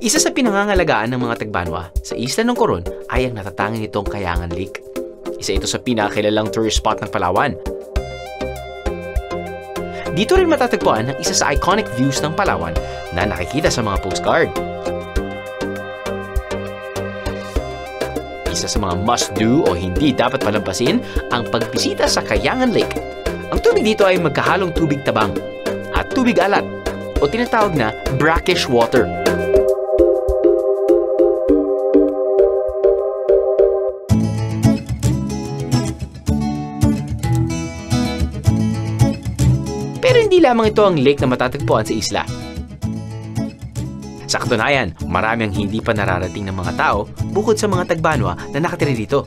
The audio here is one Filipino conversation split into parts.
Isa sa pinangangalagaan ng mga Tagbanwa sa isla ng Coron ay ang natatanging nitong Kayangan Lake. Isa ito sa pinakakilalang tourist spot ng Palawan. Dito rin matatagpuan ang isa sa iconic views ng Palawan na nakikita sa mga postcard. Isa sa mga must-do o hindi dapat palampasin ang pagbisita sa Kayangan Lake. Ang tubig dito ay magkahalong tubig tabang at tubig alat o tinatawag na brackish water. Pero hindi lamang ito ang lake na matatagpuan sa isla. Sa katunayan, marami ang hindi pa nararating ng mga tao bukod sa mga Tagbanwa na nakatira dito.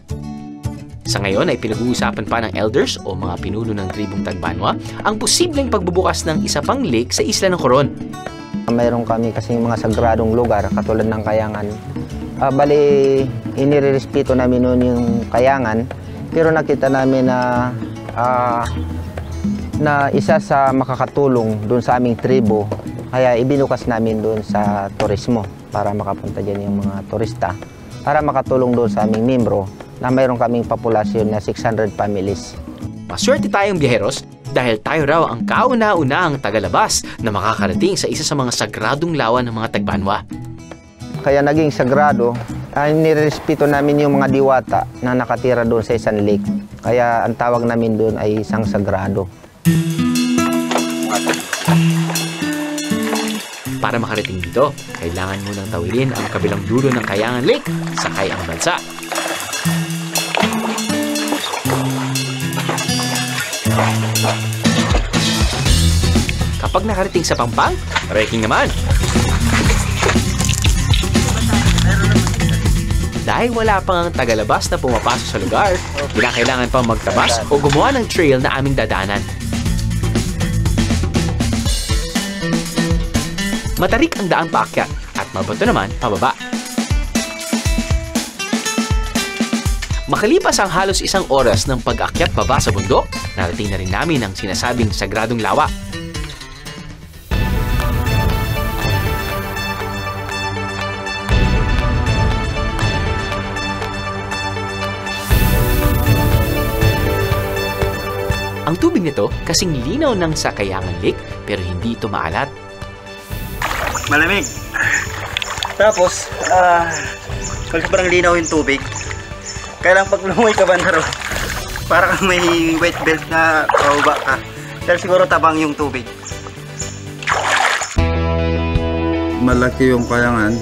Sa ngayon ay pinag-uusapan pa ng elders o mga pinuno ng tribong Tagbanwa ang posibleng pagbubukas ng isa pang lake sa isla ng Coron. Mayroon kami kasing mga sagradong lugar katulad ng Kayangan. Bali, inirerespeto namin noon yung Kayangan, pero nakita namin na isa sa makakatulong doon sa aming tribo, kaya ibinukas namin doon sa turismo para makapunta dyan yung mga turista, para makatulong doon sa aming membro na mayroon kaming populasyon na 600 families. Maswerte tayong biyeheros dahil tayo raw ang kauna-unahang tagalabas na makakarating sa isa sa mga sagradong lawa ng mga Tagbanwa. Kaya naging sagrado, nirespeto namin yung mga diwata na nakatira doon sa isang lake. Kaya ang tawag namin doon ay isang sagrado. Para makarating dito, kailangan munang tawirin ang kabilang dulo ng Kayangan Lake, sakay ang bansa. Kapag nakarating sa Pampang, trekking naman. Dahil wala pang ang tagalabas na pumapasok sa lugar, kailangan pang magtabas o gumawa ng trail na aming dadaanan. Matarik ang daan paakyat at mabato naman pababa. Makalipas ang halos 1 oras ng pag-akyat baba sa bundok, narating na rin namin ang sinasabing sagradong lawa. Ang tubig nito kasing linaw ng sa Kayangan Lake pero hindi ito maalat. Malamig. Tapos, sobrang linaw yung tubig. Kaya lang pag lumoy ka banda ro, para kang may wet belt na pauba ka. Pero siguro tabang yung tubig. Malaki yung Kayangan,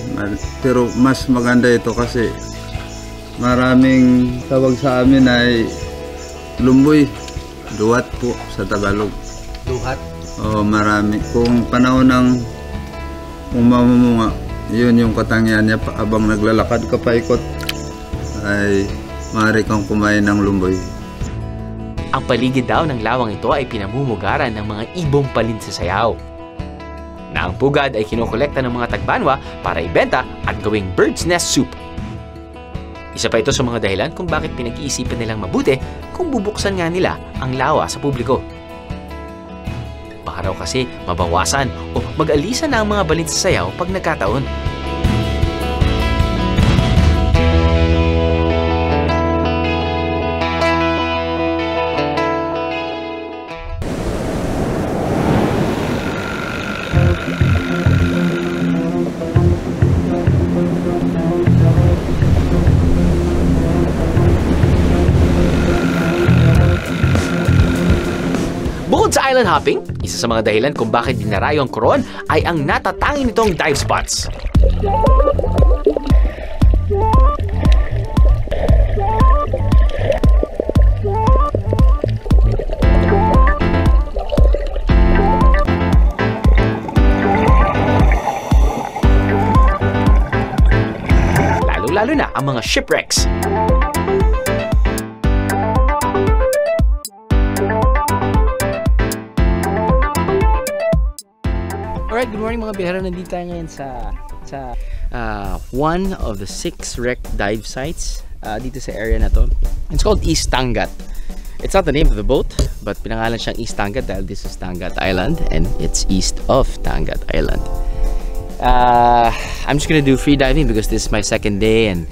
pero mas maganda ito kasi maraming tawag sa amin ay lumboy. Duhat po sa Tagalog. Duhat? Oo, marami. Kung panahon ng umamumunga, yun yung katangian niya. Abang naglalakad ka paikot, ay maaari kang kumain ng lumboy. Ang paligid daw ng lawang ito ay pinamumugaran ng mga ibong palinsasayaw. Na ang pugad ay kinokolekta ng mga Tagbanwa para ibenta at gawing bird's nest soup. Isa pa ito sa mga dahilan kung bakit pinag-iisipan nilang mabuti kung bubuksan nga nila ang lawa sa publiko. Baka raw kasi mabawasan o mag-alisan na ang mga balinsasayaw pag nagkataon. Bukod sa island hopping, isa sa mga dahilan kung bakit dinarayo ang Coron ay ang natatanging nitong dive spots. Lalo-lalo na ang mga shipwrecks. Alright, good morning mga bihero. Nandito tayo ngayon sa one of the 6 wrecked dive sites dito sa area na to. It's called East Tangat. It's not the name of the boat, but pinangalan siyang East Tangat dahil this is Tangat Island and it's east of Tangat Island. I'm just gonna do free diving because this is my second day and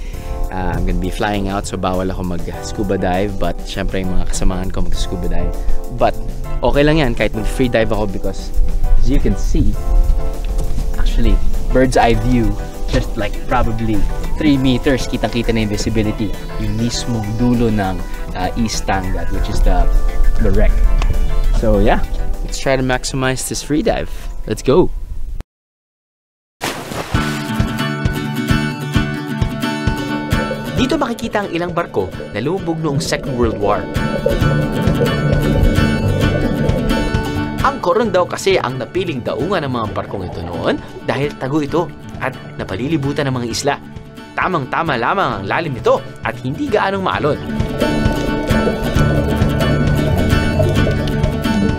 I'm gonna be flying out, so bawal ako mag-scuba dive, but syempre yung mga kasamahan ko mag-scuba dive. But okay lang yan kahit mag-free dive ako because as you can see, actually bird's eye view, just like probably 3 meters, kitang-kita na yung visibility, yung mismong dulo ng East Tangat, which is the wreck. So yeah, let's try to maximize this free dive. Let's go! Dito makikita ang ilang barko na lumubog noong Second World War. Ang Coron daw kasi ang napiling daungan ng mga barkong ito noon dahil tago ito at napalilibutan ng mga isla. Tamang-tama lamang ang lalim nito at hindi gaanong maalon.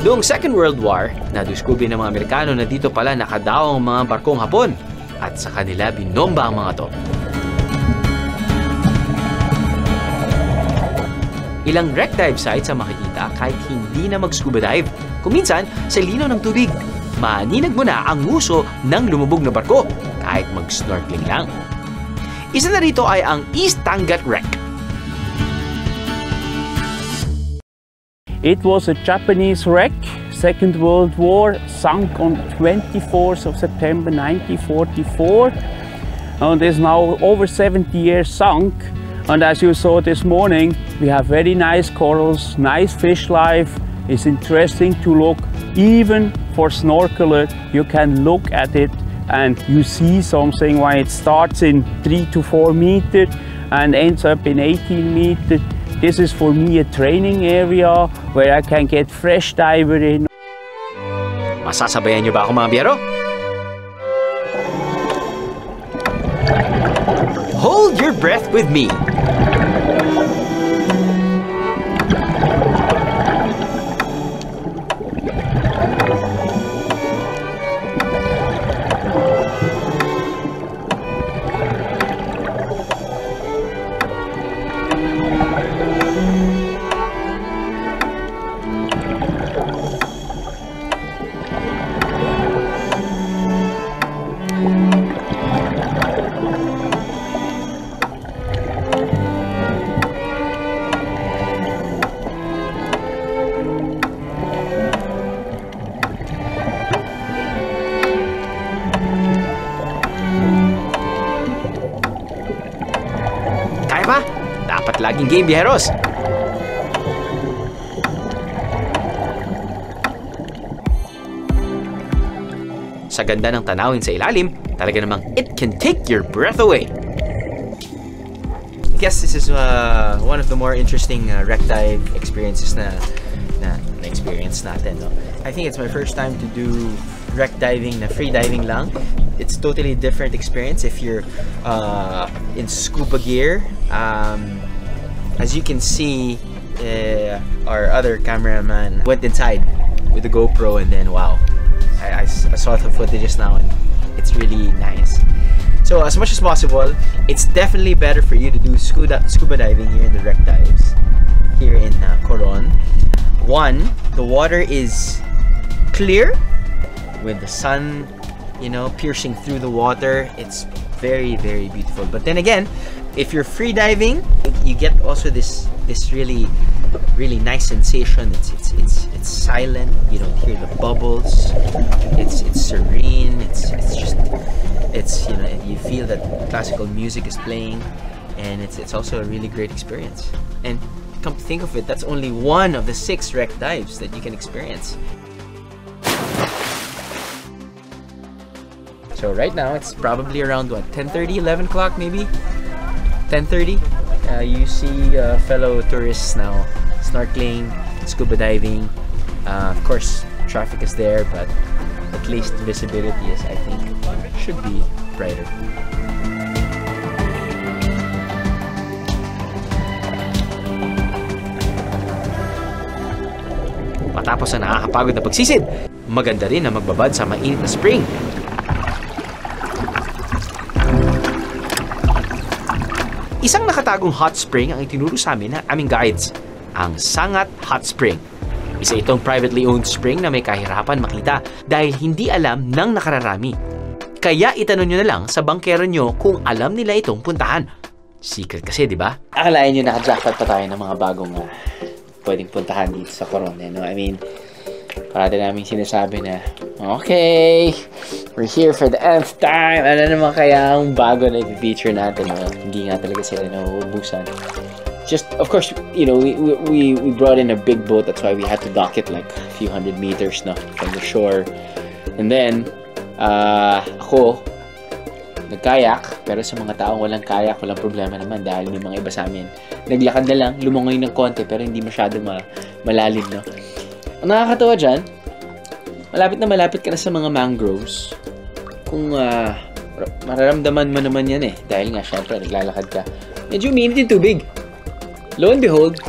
Noong Second World War, nadiskubre ng mga Amerikano na dito pala nakadaong mga barkong Hapon at sa kanila binomba ang mga to. Ilang wreck dive sites ang makikita kahit hindi na mag-scuba dive. Kung minsan, sa linaw ng tubig, maaninag mo na ang nguso ng lumubog na barko kahit mag-snorkeling lang. Isa na rito ay ang East Tangat Wreck. It was a Japanese wreck, Second World War, sunk on 24th of September 1944. And is now over 70 years sunk. And as you saw this morning, we have very nice corals, nice fish life. It's interesting to look, even for snorkeler, you can look at it and you see something when it starts in 3 to 4 meters and ends up in 18 meters. This is for me a training area where I can get fresh diver in. Masasabayan niyo ba ako mga biyero? Hold your breath with me. Dapat laging game, biyeros! Sa ganda ng tanawin sa ilalim, talaga namang it can take your breath away. I guess this is one of the more interesting wreck dive experiences na experience natin. No? I think it's my first time to do wreck diving na free diving lang. It's totally different experience if you're in scuba gear. As you can see, our other cameraman went inside with the GoPro and then wow, I saw the footage just now and it's really nice. So as much as possible, it's definitely better for you to do scuba diving here in the wreck dives here in Coron. One, the water is clear with the sun, you know, piercing through the water. It's very, very beautiful. But then again, if you're free diving, you get also this really nice sensation. It's silent. You don't hear the bubbles. It's serene. It's you know, you feel that classical music is playing, and it's also a really great experience. And come to think of it, that's only one of the 6 wreck dives that you can experience. So right now it's probably around what, 10:30, 11 o'clock maybe? 10:30. You see fellow tourists now snorkeling, scuba diving. Of course, traffic is there, but at least visibility is, I think, should be brighter. Matapos ang nakakapagod na pagsisid, maganda rin na magbabad sa mainit na spring. Isang nakatagong hot spring ang itinuro sa amin ng aming guides, ang Sangat Hot Spring. Isa itong privately owned spring na may kahirapan makita dahil hindi alam ng nakararami. Kaya itanong nyo na lang sa bangkero nyo kung alam nila itong puntahan. Secret kasi, di ba? Akalain nyo naka-jackpot pa tayo ng mga bagong pwedeng puntahan dito sa Coron. No? I mean, parati namin sinasabi na, okay, we're here for the nth time. Ano naman kaya ang bago na i-feature natin? No? Hindi nga talaga sila nauubusan. Just, of course, you know, we brought in a big boat. That's why we had to dock it like a few hundred meters no, from the shore. And then, ako, nag-kayak. Pero sa mga taong walang kayak, walang problema naman dahil may mga iba sa amin. Naglakad na lang, lumangoy ng konti pero hindi masyado malalim. No? Ang nakakatawa dyan, malapit na malapit ka na sa mga mangroves. Kung mararamdaman mo naman yan dahil nga syempre naglalakad ka. Medyo uminit yung tubig. Lo and behold,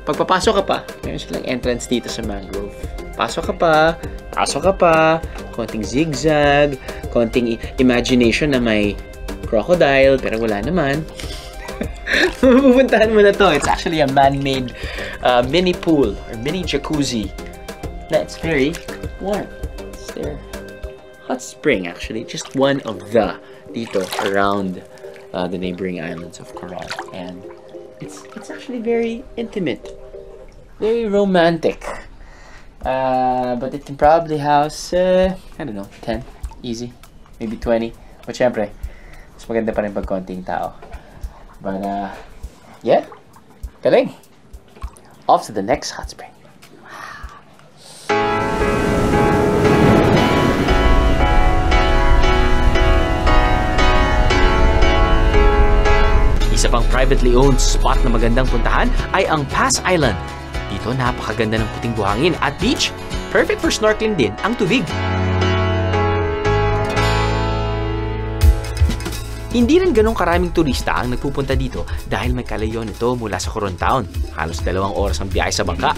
pagpapasok ka pa, meron silang entrance dito sa mangrove. Pasok ka pa, konting zigzag, konting imagination na may crocodile, pero wala naman. Pupuntahan mo na to. It's actually a man-made mini pool or mini jacuzzi. That's very warm. It's their hot spring actually. Just one of the dito around the neighboring islands of Coron. And it's actually very intimate, very romantic. But it can probably house, I don't know, 10, easy, maybe 20. But syempre, mas maganda pa rin pag konting tao. But yeah, galing. Off to the next hot spring. Isa pang privately owned spot na magandang puntahan ay ang Pass Island. Dito napakaganda ng puting buhangin at beach. Perfect for snorkeling din ang tubig. Hindi rin ganong karaming turista ang nagpupunta dito dahil may kalayo nito mula sa Coron Town. Halos 2 oras ang biyahe sa bangka.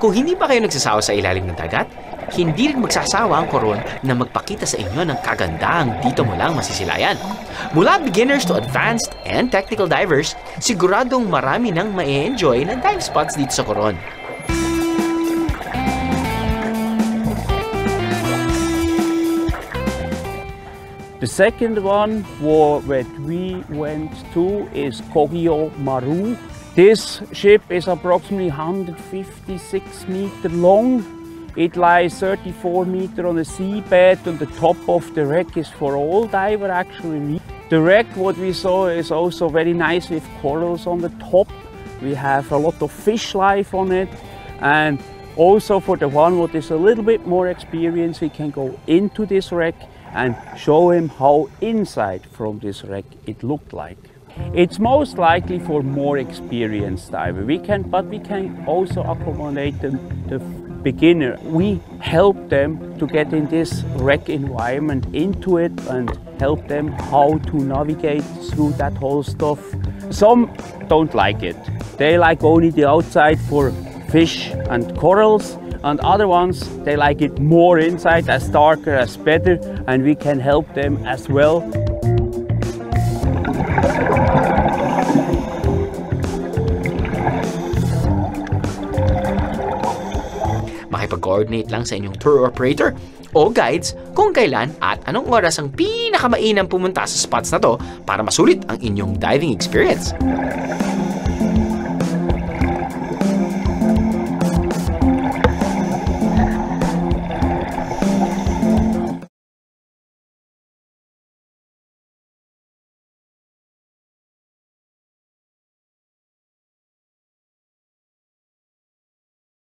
Kung hindi pa kayo nagsasawa sa ilalim ng dagat, hindi rin magsasawa ang Coron na magpakita sa inyo ng kagandahang dito mo lang masisilayan. Mula beginners to advanced and technical divers, siguradong marami nang ma-enjoy na dive spots dito sa Coron. The second one that we went to is Kogyo Maru. This ship is approximately 156 meters long. It lies 34 meters on the seabed, and the top of the wreck is for all diver actually. The wreck, what we saw, is also very nice with corals on the top. We have a lot of fish life on it, and also for the one what is a little bit more experienced, we can go into this wreck and show him how inside from this wreck it looked like. It's most likely for more experienced diver. But we can also accommodate the beginner. We help them to get in this wreck environment into it and help them how to navigate through that whole stuff. Some don't like it. They like only the outside for fish and corals, and other ones, they like it more inside, as darker, as better, and we can help them as well. Makipag-coordinate lang sa inyong tour operator o guides kung kailan at anong oras ang pinakamainam pumunta sa spots na to para masulit ang inyong diving experience.